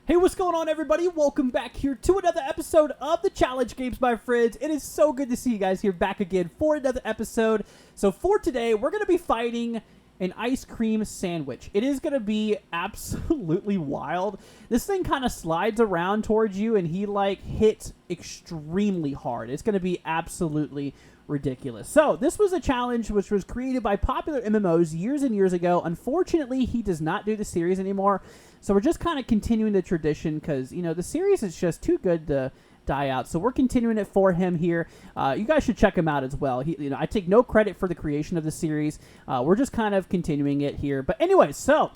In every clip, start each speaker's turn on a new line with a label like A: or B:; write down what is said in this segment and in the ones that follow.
A: Hey, what's going on, everybody? Welcome back here to another episode of the Challenge Games, my friends. It is so good to see you guys here back again for another episode. So for today, we're going to be fighting an ice cream sandwich. It is going to be absolutely wild. This thing kind of slides around towards you, and he, hits extremely hard. It's going to be absolutely ridiculous. So this was a challenge which was created by popular MMOs years and years ago. Unfortunately, he does not do the series anymore. So we're just kind of continuing the tradition because, the series is just too good to die out. So we're continuing it for him here. You guys should check him out as well. I take no credit for the creation of the series. We're just kind of continuing it here. But anyway, so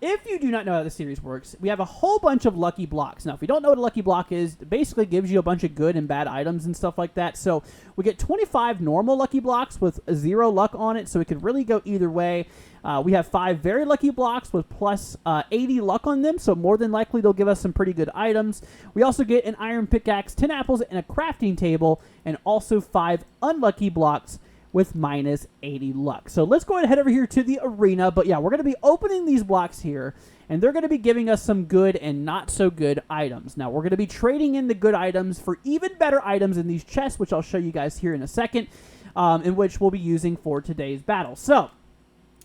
A: if you do not know how the series works, we have a whole bunch of lucky blocks. Now, if you don't know what a lucky block is, it basically gives you a bunch of good and bad items and stuff like that. So we get 25 normal lucky blocks with 0 luck on it, so it could really go either way. We have 5 very lucky blocks with plus 80 luck on them, so more than likely they'll give us some pretty good items. We also get an iron pickaxe, 10 apples, and a crafting table, and also 5 unlucky blocks with minus 80 luck. So let's go ahead and head over here to the arena. But yeah, we're going to be opening these blocks here, and they're going to be giving us some good and not so good items. Now, we're going to be trading in the good items for even better items in these chests, which I'll show you guys here in a second, in which we'll be using for today's battle. So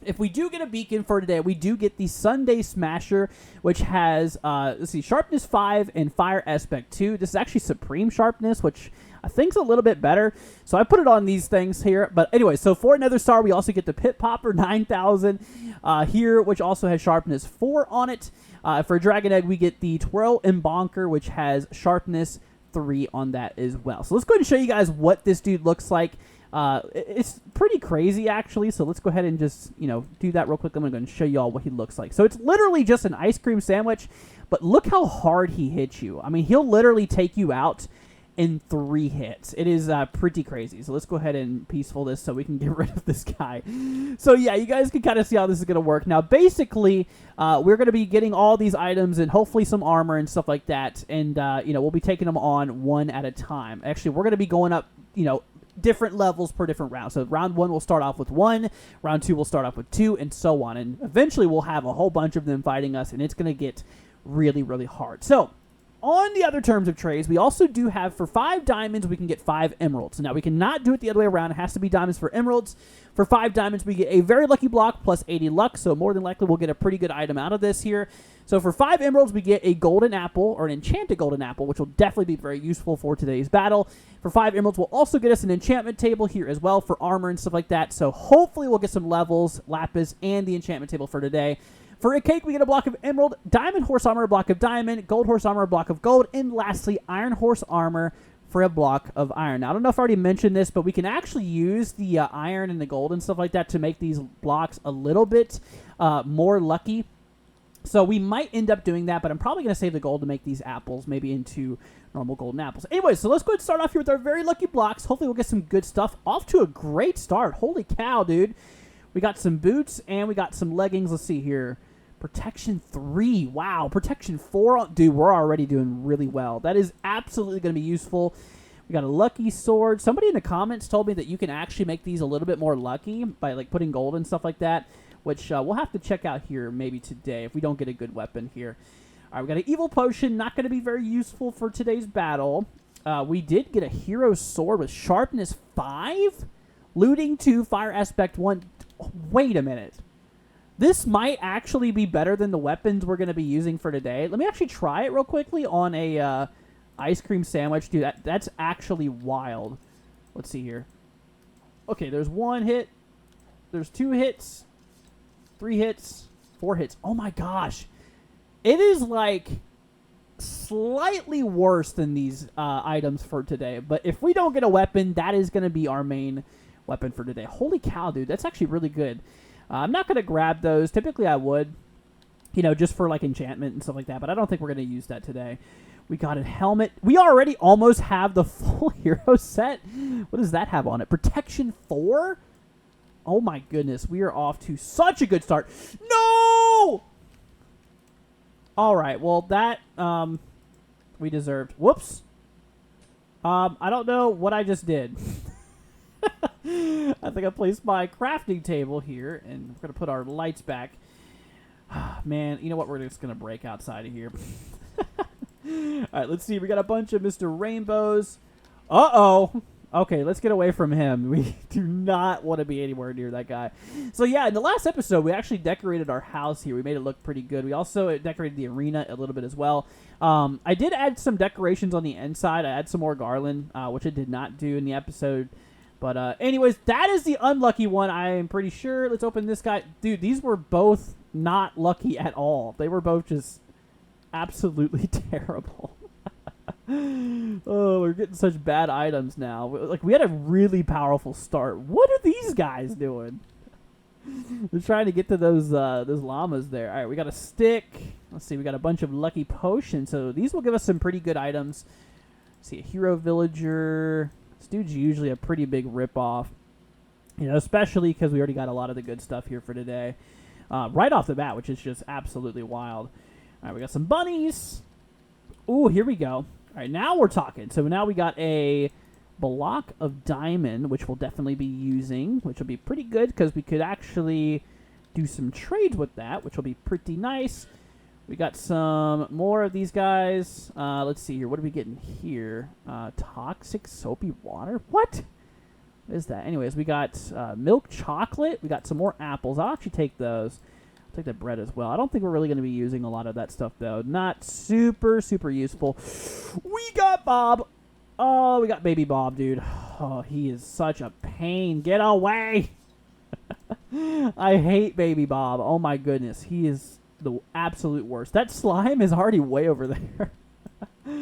A: if we do get a beacon for today, we do get the Sunday Smasher, which has, Sharpness 5 and Fire Aspect 2. This is actually Supreme Sharpness, which I think's a little bit better. So I put it on these things here. But anyway, so for another star, we also get the Pit Popper 9000 here, which also has Sharpness 4 on it. For Dragon Egg, we get the Twirl and Bonker, which has Sharpness 3 on that as well. So let's go ahead and show you guys what this dude looks like. It's pretty crazy, actually, so let's go ahead and just, do that real quick. I'm going to go and show you all what he looks like. So it's literally just an ice cream sandwich, but look how hard he hits you. I mean, he'll literally take you out in 3 hits. It is pretty crazy. So let's go ahead and peaceful this so we can get rid of this guy. So yeah, you guys can kind of see how this is going to work. Now, basically, we're going to be getting all these items and hopefully some armor and stuff like that. And, we'll be taking them on one at a time. Actually, we're going to be going up, different levels per different round. So round 1 will start off with 1, round 2 will start off with 2, and so on. And eventually we'll have a whole bunch of them fighting us, and it's going to get really, really hard. So on the other terms of trades, we also do have, for 5 diamonds, we can get 5 emeralds. Now, we cannot do it the other way around. It has to be diamonds for emeralds. For 5 diamonds, we get a very lucky block plus 80 luck, so more than likely we'll get a pretty good item out of this here. So for 5 emeralds, we get a golden apple, or an enchanted golden apple, which will definitely be very useful for today's battle. For 5 emeralds, we'll also get us an enchantment table here as well for armor and stuff like that. So hopefully we'll get some levels, lapis, and the enchantment table for today. For a cake, we get a block of emerald, diamond horse armor, a block of diamond, gold horse armor, a block of gold, and lastly, iron horse armor for a block of iron. Now, I don't know if I already mentioned this, but we can actually use the iron and the gold and stuff like that to make these blocks a little bit more lucky. So we might end up doing that, but I'm probably going to save the gold to make these apples maybe into normal golden apples. Anyway, so let's go ahead and start off here with our very lucky blocks. Hopefully we'll get some good stuff. Off to a great start. Holy cow, dude. We got some boots and we got some leggings. Let's see here. Protection 3. Wow. Protection 4. Dude, we're already doing really well. That is absolutely going to be useful. We got a lucky sword. Somebody in the comments told me that you can actually make these a little bit more lucky by putting gold and stuff like that, which we'll have to check out here maybe today if we don't get a good weapon here. All right, we got an evil potion. Not going to be very useful for today's battle. We did get a hero sword with sharpness 5, looting 2, fire aspect 1. Wait a minute. This might actually be better than the weapons we're going to be using for today. Let me actually try it real quickly on a ice cream sandwich. Dude, that's actually wild. Let's see here. Okay, there's 1 hit. There's 2 hits. 3 hits. 4 hits. Oh my gosh. It is slightly worse than these items for today. But if we don't get a weapon, that is going to be our main weapon for today. Holy cow, dude. That's actually really good. I'm not going to grab those. Typically, I would, just for enchantment and stuff like that. But I don't think we're going to use that today. We got a helmet. We already almost have the full hero set. What does that have on it? Protection 4? Oh, my goodness. We are off to such a good start. No! All right. Well, that we deserved. Whoops. I don't know what I just did. I think I placed my crafting table here, and we're going to put our lights back. Man, you know what? We're just going to break outside of here. All right, let's see. We got a bunch of Mr. Rainbows. Uh-oh. Okay, let's get away from him. We do not want to be anywhere near that guy. So, yeah, in the last episode, we actually decorated our house here. We made it look pretty good. We also decorated the arena a little bit as well. I did add some decorations on the inside. I had some more garland, which I did not do in the episode. But anyways, that is the unlucky one, I am pretty sure. Let's open this guy. Dude, these were both not lucky at all. They were both just absolutely terrible. Oh, we're getting such bad items now. Like, we had a really powerful start. What are these guys doing? They're trying to get to those llamas there. All right, we got a stick. Let's see, we got a bunch of lucky potions. So these will give us some pretty good items. Let's see, a hero villager. This dude's usually a pretty big ripoff. You know, especially because we already got a lot of the good stuff here for today. Right off the bat, which is just absolutely wild. All right, we got some bunnies. Ooh, here we go. All right, now we're talking. So now we got a block of diamond, which we'll definitely be using, which will be pretty good because we could actually do some trades with that, which will be pretty nice. We got some more of these guys. Let's see here. What are we getting here? Toxic soapy water? What is that? Anyways, we got milk chocolate. We got some more apples. I'll actually take those. I'll take the bread as well. I don't think we're really going to be using a lot of that stuff, though. Not super, super useful. We got Bob. Oh, we got baby Bob, dude. Oh, he is such a pain. Get away. I hate baby Bob. Oh, my goodness. He is the absolute worst. That slime is already way over there. All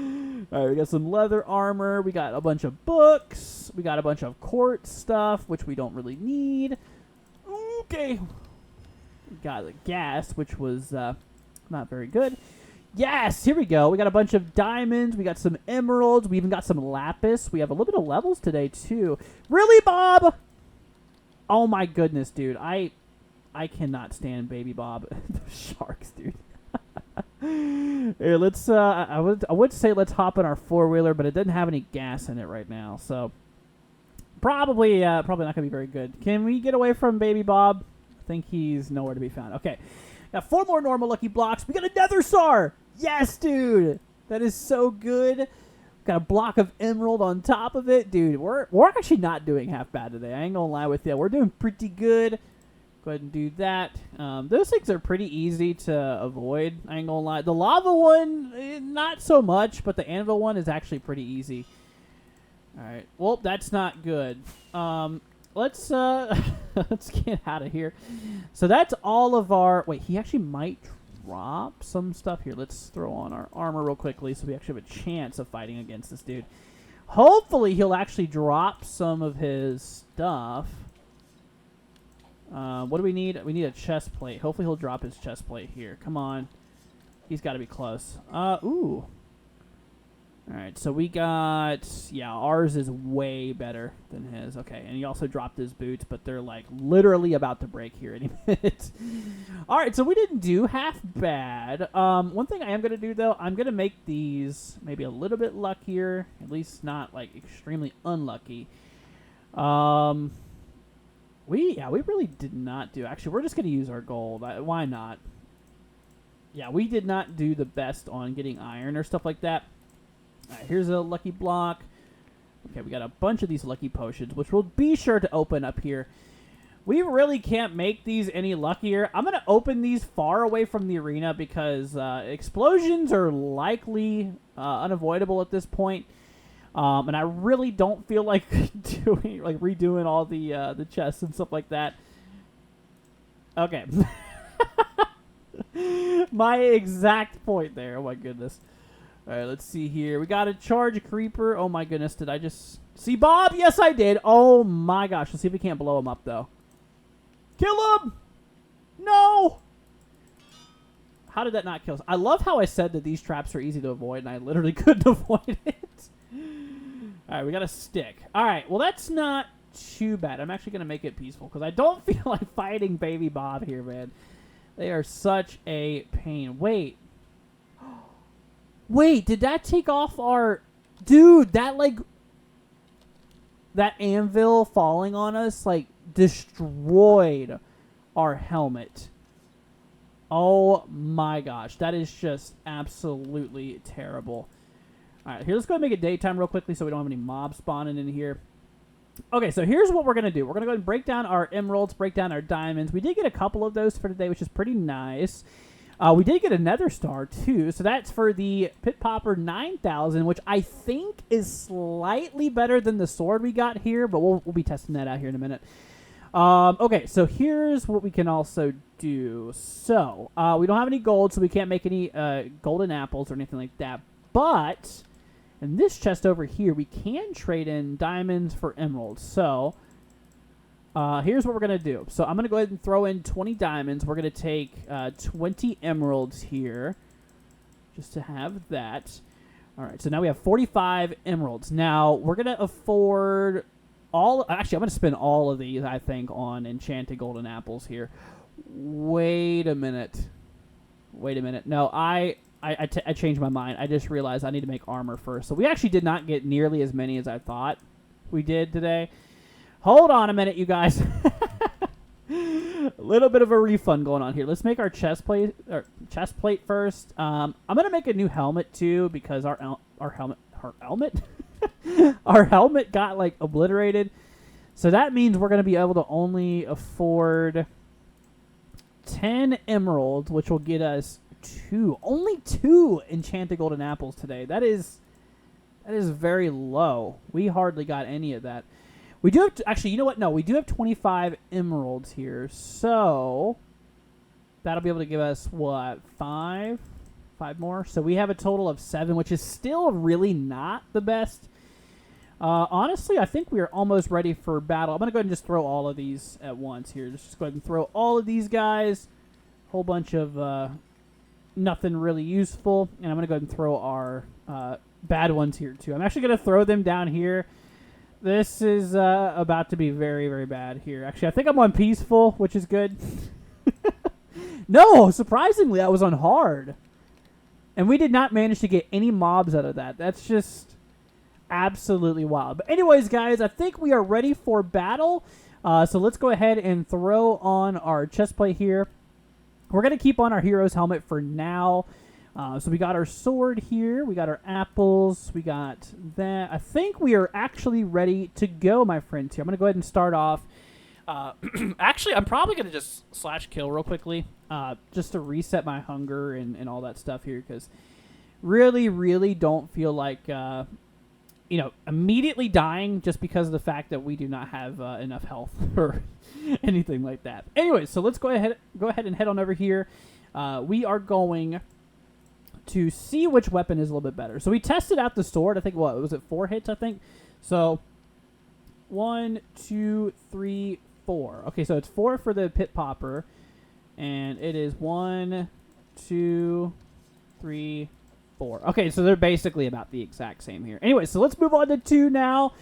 A: right, we got some leather armor. We got a bunch of books. We got a bunch of quartz stuff, which we don't really need. Okay. We got the gas, which was not very good. Yes, here we go. We got a bunch of diamonds. We got some emeralds. We even got some lapis. We have a little bit of levels today, too. Really, Bob? Oh, my goodness, dude. I cannot stand baby Bob. The sharks, dude. Here, let's, I would say let's hop in our four-wheeler, but it doesn't have any gas in it right now, so probably not going to be very good. Can we get away from baby Bob? I think he's nowhere to be found. Okay. Got 4 more normal lucky blocks. We got a nether star. Yes, dude. That is so good. Got a block of emerald on top of it. Dude, we're actually not doing half bad today. I ain't going to lie with you. We're doing pretty good. Go ahead and do that. Those things are pretty easy to avoid. I ain't going to lie. The lava one, not so much, but the anvil one is actually pretty easy. All right. Well, that's not good. Let's let's get out of here. So that's all of our... Wait, he actually might drop some stuff here. Let's throw on our armor real quickly so we actually have a chance of fighting against this dude. Hopefully he'll actually drop some of his stuff. What do we need? We need a chest plate. Hopefully he'll drop his chest plate here. Come on. He's got to be close. Ooh. Alright, so we got... Yeah, ours is way better than his. Okay, and he also dropped his boots, but they're, like, literally about to break here any minute. Alright, so we didn't do half bad. One thing I am going to do, though, I'm going to make these maybe a little bit luckier. At least not, like, extremely unlucky. We really did not do... Actually, we're just going to use our gold. Why not? Yeah, we did not do the best on getting iron or stuff like that. All right, here's a lucky block. Okay, we got a bunch of these lucky potions, which we'll be sure to open up here. We really can't make these any luckier. I'm going to open these far away from the arena because explosions are likely unavoidable at this point. And I really don't feel like redoing all the chests and stuff like that. Okay. My exact point there. Oh, my goodness. All right, let's see here. We got to charge a creeper. Oh, my goodness. Did I just see Bob? Yes, I did. Oh, my gosh. Let's see if we can't blow him up, though. Kill him! No! How did that not kill us? I love how I said that these traps are easy to avoid, and I literally couldn't avoid it. All right, we got a stick. All right, well, that's not too bad. I'm actually going to make it peaceful because I don't feel like fighting baby Bob here, man. They are such a pain. Wait. Wait, did that take off our... Dude, that, like... That anvil falling on us, like, destroyed our helmet. Oh my gosh, that is just absolutely terrible. All right, here, let's go and make it daytime real quickly so we don't have any mobs spawning in here. Okay, so here's what we're going to do. We're going to go ahead and break down our emeralds, break down our diamonds. We did get a couple of those for today, which is pretty nice. We did get a nether star, too. So that's for the Pit Popper 9000, which I think is slightly better than the sword we got here, but we'll be testing that out here in a minute. Okay, so here's what we can also do. So, we don't have any gold, so we can't make any golden apples or anything like that. But in this chest over here, we can trade in diamonds for emeralds. So, here's what we're going to do. So, I'm going to go ahead and throw in 20 diamonds. We're going to take 20 emeralds here just to have that. All right, so now we have 45 emeralds. Now, we're going to afford all... Actually, I'm going to spend all of these, I think, on enchanted golden apples here. Wait a minute. No, I changed my mind. I just realized I need to make armor first. So we actually did not get nearly as many as I thought we did today. Hold on a minute, you guys. A little bit of a refund going on here. Let's make our chest plate first. I'm gonna make a new helmet too because our helmet our helmet got like obliterated. So that means we're gonna be able to only afford 10 emeralds, which will get us only two enchanted golden apples today. That is very low. We hardly got any of that. We do have actually, you know what? No, we do have 25 emeralds here. So that'll be able to give us what? Five more. So we have a total of 7, which is still really not the best. Honestly, I think we are almost ready for battle. I'm going to go ahead and just throw all of these at once here. Just go ahead and throw all of these guys. Whole bunch of nothing really useful. And I'm going to go ahead and throw our bad ones here too. I'm actually going to throw them down here. This is about to be very, very bad here. Actually, I think I'm on peaceful, which is good. No, surprisingly, I was on hard. And we did not manage to get any mobs out of that. That's just absolutely wild. But anyways, guys, I think we are ready for battle. So let's go ahead and throw on our chest plate here. We're going to keep on our hero's helmet for now. So we got our sword here. We got our apples. We got that. I think we are actually ready to go, my friends, here. I'm going to go ahead and start off. Actually, I'm probably going to just /kill real quickly just to reset my hunger and all that stuff here because really, really don't feel like, immediately dying just because of the fact that we do not have enough health or anything like that. Anyway, so let's go ahead and head on over here. We are going to see which weapon is a little bit better. So we tested out the sword. I think, what was it, 4 hits, I think? So 1, 2, 3, 4. Okay, so it's 4 for the Pit Popper. And it is 1, 2, 3, 4. Okay, so they're basically about the exact same here. Anyway, so let's move on to 2 now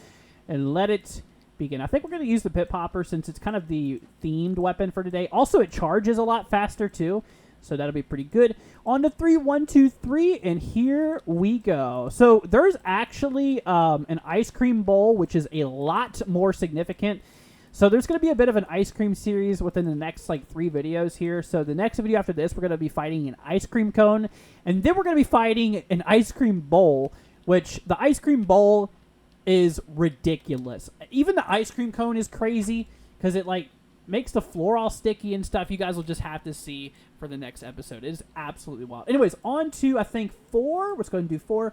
A: and let it begin. I think we're going to use the Pit Popper since it's kind of the themed weapon for today. Also, it charges a lot faster, too. So that'll be pretty good. On to 3, 1, 2, 3, and here we go. So there's actually an ice cream bowl, which is a lot more significant. So there's going to be a bit of an ice cream series within the next 3 videos here. So the next video after this, we're going to be fighting an ice cream cone, and then we're going to be fighting an ice cream bowl, which the ice cream bowl is ridiculous. Even the ice cream cone is crazy because it makes the floor all sticky and stuff. You guys will just have to see for the next episode. It is absolutely wild. Anyways, on to, I think, 4. Let's go ahead and do 4.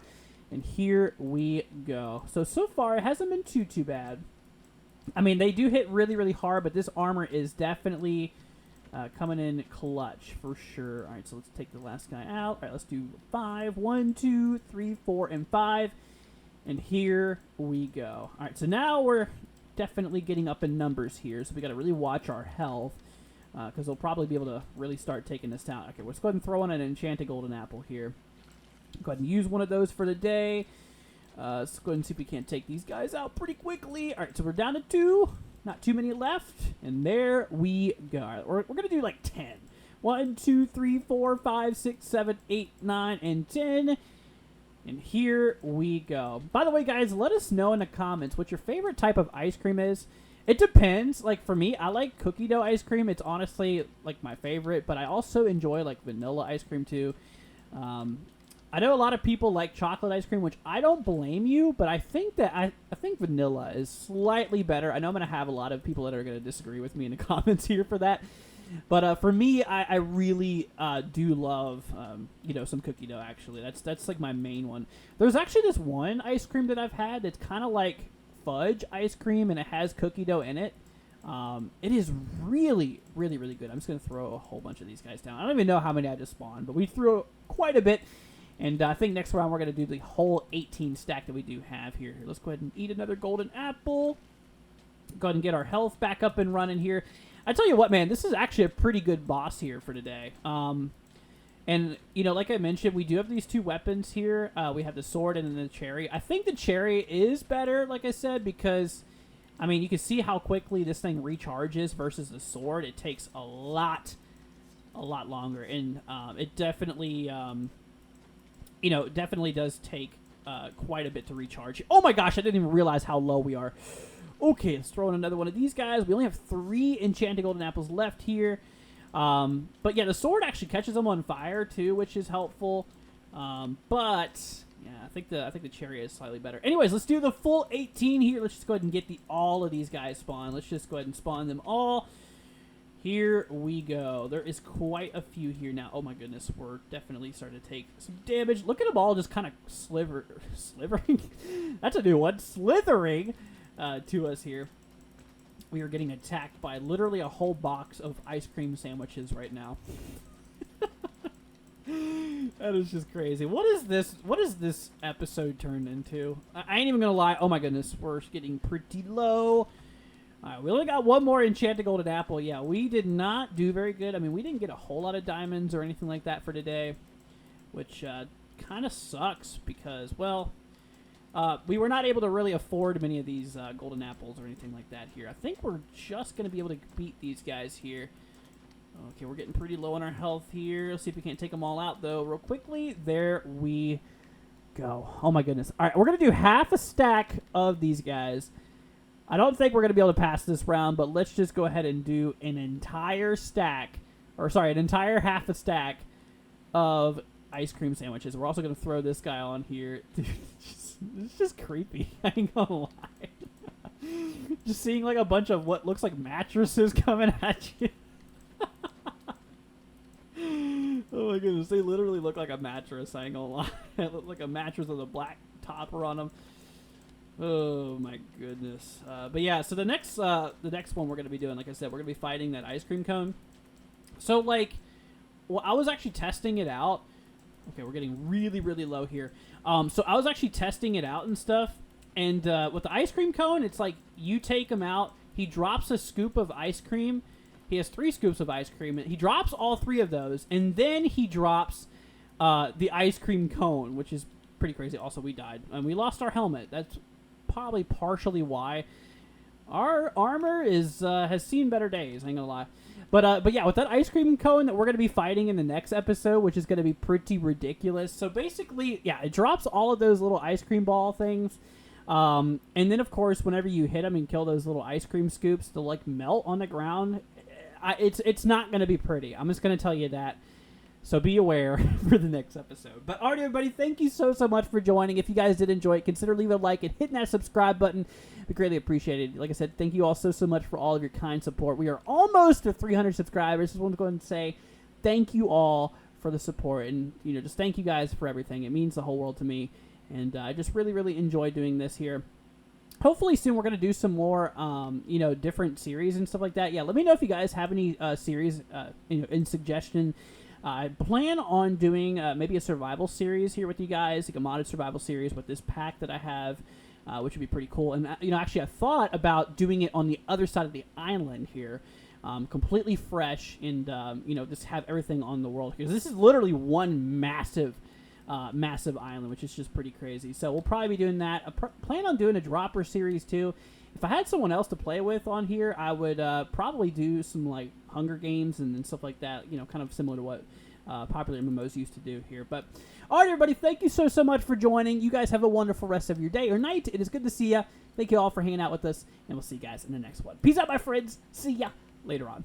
A: And here we go. So far, it hasn't been too bad. I mean, they do hit really, really hard, but this armor is definitely coming in clutch for sure. All right, so let's take the last guy out. All right, let's do 5. 1, 2, 3, 4, and 5. And here we go. All right, so now we're definitely getting up in numbers here, so we got to really watch our health because they'll probably be able to really start taking us down. Okay, let's go ahead and throw in an enchanted golden apple here. Go ahead and use one of those for the day. Let's go ahead and see if we can't take these guys out pretty quickly. All right, so we're down to 2. Not too many left. And there we go. All right, we're going to do 10. 1, 2, 3, 4, 5, 6, 7, 8, 9, and 10. And here we go. By the way, guys, let us know in the comments what your favorite type of ice cream is. It depends. Like, for me, I like cookie dough ice cream. It's honestly, like, my favorite. But I also enjoy, like, vanilla ice cream, too. I know a lot of people like chocolate ice cream, which I don't blame you. But I think that I think vanilla is slightly better. I know I'm going to have a lot of people that are going to disagree with me in the comments here for that. But for me, I really do love, some cookie dough, actually. That's, like, my main one. There's actually this one ice cream that I've had that's kind of like fudge ice cream, and it has cookie dough in it. It is really, really, really good. I'm just going to throw a whole bunch of these guys down. I don't even know how many I just spawned, but we threw quite a bit. And I think next round we're going to do the whole 18 stack that we do have here. Let's go ahead and eat another golden apple. Go ahead and get our health back up and running here. I tell you what, man, this is actually a pretty good boss here for today. And, like I mentioned, we do have these two weapons here. We have the sword and then the cherry. I think the cherry is better, like I said, because, I mean, you can see how quickly this thing recharges versus the sword. It takes a lot longer. And it definitely, definitely does take quite a bit to recharge. Oh, my gosh, I didn't even realize how low we are. Okay, let's throw in another one of these guys. We only have 3 enchanted golden apples left here. But yeah, the sword actually catches them on fire too, which is helpful. But yeah, I think the cherry is slightly better. Anyways, let's do the full 18 here. Let's just go ahead and get all of these guys spawned. Let's just go ahead and spawn them all. Here we go. There is quite a few here now. Oh my goodness, we're definitely starting to take some damage. Look at them all just kind of slivering. That's a new one. Slithering to us here. We are getting attacked by literally a whole box of ice cream sandwiches right now. That is just crazy. What is this? What is this episode turned into? I ain't even gonna lie. Oh my goodness, we're getting pretty low. All right, we only got one more enchanted golden apple. Yeah, we did not do very good. I mean, we didn't get a whole lot of diamonds or anything like that for today, which kind of sucks because, well, we were not able to really afford many of these golden apples or anything like that here. I think we're just going to be able to beat these guys here. Okay, we're getting pretty low on our health here. Let's see if we can't take them all out, though, real quickly. There we go. Oh, my goodness. All right, we're going to do half a stack of these guys. I don't think we're going to be able to pass this round, but let's just go ahead and do an entire stack, or sorry, an entire half a stack of ice cream sandwiches. We're also going to throw this guy on here. Dude, it's just creepy. I ain't gonna lie. Just seeing like a bunch of what looks like mattresses coming at you. Oh my goodness, they literally look like a mattress. I ain't gonna lie. They look like a mattress with a black topper on them. Oh my goodness. But yeah, so the next one we're gonna be doing, like I said, we're gonna be fighting that ice cream cone. So like, well, I was actually testing it out. Okay, we're getting really, really low here. So I was actually testing it out and stuff. And with the ice cream cone, it's like you take him out. He drops a scoop of ice cream. He has 3 scoops of ice cream. He drops all 3 of those. And then he drops the ice cream cone, which is pretty crazy. Also, we died. And we lost our helmet. That's probably partially why. Our armor has seen better days. I ain't gonna lie. But yeah, with that ice cream cone that we're going to be fighting in the next episode, which is going to be pretty ridiculous. So basically, yeah, it drops all of those little ice cream ball things. And then, of course, whenever you hit them and kill those little ice cream scoops, they'll, like, melt on the ground. It's not going to be pretty. I'm just going to tell you that. So be aware for the next episode. But all right, everybody, thank you so much for joining. If you guys did enjoy it, consider leaving a like and hitting that subscribe button. We greatly appreciate it. Like I said, thank you all so much for all of your kind support. We are almost to 300 subscribers. Just want to go ahead and say thank you all for the support. And, just thank you guys for everything. It means the whole world to me. And I just really, really enjoy doing this here. Hopefully soon we're going to do some more, different series and stuff like that. Yeah, let me know if you guys have any series, in suggestion. I plan on doing maybe a survival series here with you guys, like a modded survival series with this pack that I have, which would be pretty cool. And, actually I thought about doing it on the other side of the island here, completely fresh and, just have everything on the world. Because this is literally one massive island, which is just pretty crazy. So we'll probably be doing that. I plan on doing a dropper series too. If I had someone else to play with on here, I would probably do some like Hunger Games and stuff like that. Kind of similar to what popular MMOs used to do here. But all right, everybody, thank you so much for joining. You guys have a wonderful rest of your day or night. It is good to see you. Thank you all for hanging out with us, and we'll see you guys in the next one. Peace out, my friends. See ya later on.